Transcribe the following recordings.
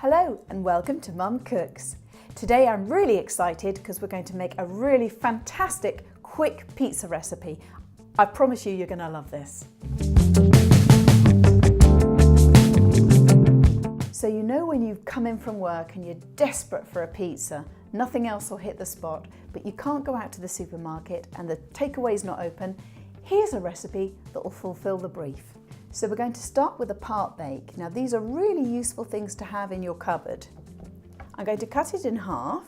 Hello and welcome to Mum Cooks. Today I'm really excited because we're going to make a really fantastic quick pizza recipe. I promise you, you're going to love this. So you know when you've come in from work and you're desperate for a pizza, nothing else will hit the spot, but you can't go out to the supermarket and the takeaway's not open. Here's a recipe that will fulfill the brief. So we're going to start with a part bake. Now these are really useful things to have in your cupboard. I'm going to cut it in half.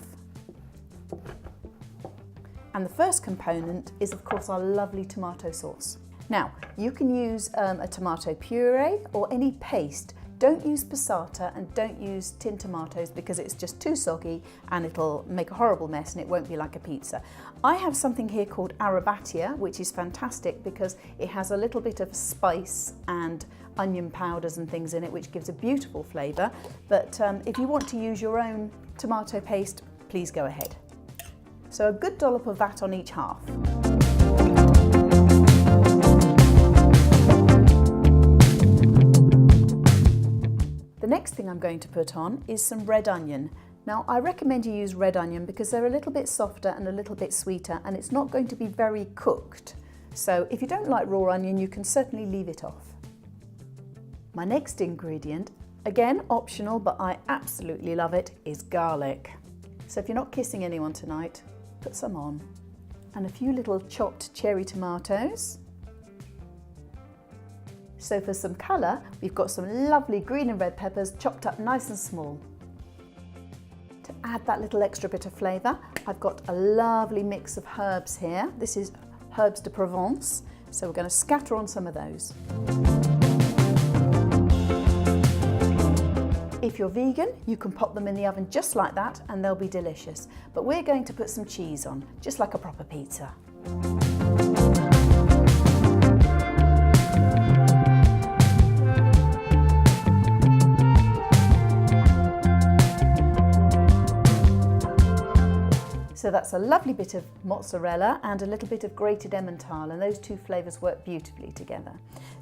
And the first component is of course our lovely tomato sauce. Now you can use a tomato puree or any paste. Don't use passata and don't use tin tomatoes because it's just too soggy and it'll make a horrible mess and it won't be like a pizza. I have something here called arrabbiata, which is fantastic because it has a little bit of spice and onion powders and things in it, which gives a beautiful flavour. But if you want to use your own tomato paste, please go ahead. So a good dollop of that on each half. The next thing I'm going to put on is some red onion. Now I recommend you use red onion because they're a little bit softer and a little bit sweeter and it's not going to be very cooked. So if you don't like raw onion, you can certainly leave it off. My next ingredient, again optional but I absolutely love it, is garlic. So if you're not kissing anyone tonight, put some on. And a few little chopped cherry tomatoes. So for some colour, we've got some lovely green and red peppers chopped up nice and small. To add that little extra bit of flavour, I've got a lovely mix of herbs here. This is herbs de Provence, so we're going to scatter on some of those. If you're vegan, you can pop them in the oven just like that and they'll be delicious. But we're going to put some cheese on, just like a proper pizza. So that's a lovely bit of mozzarella and a little bit of grated Emmental, and those two flavours work beautifully together.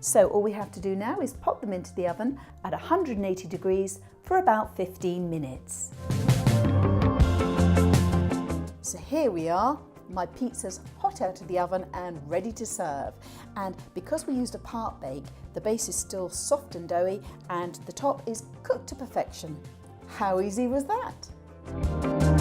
So all we have to do now is pop them into the oven at 180 degrees for about 15 minutes. So here we are, my pizza's hot out of the oven and ready to serve. And because we used a part bake, the base is still soft and doughy and the top is cooked to perfection. How easy was that?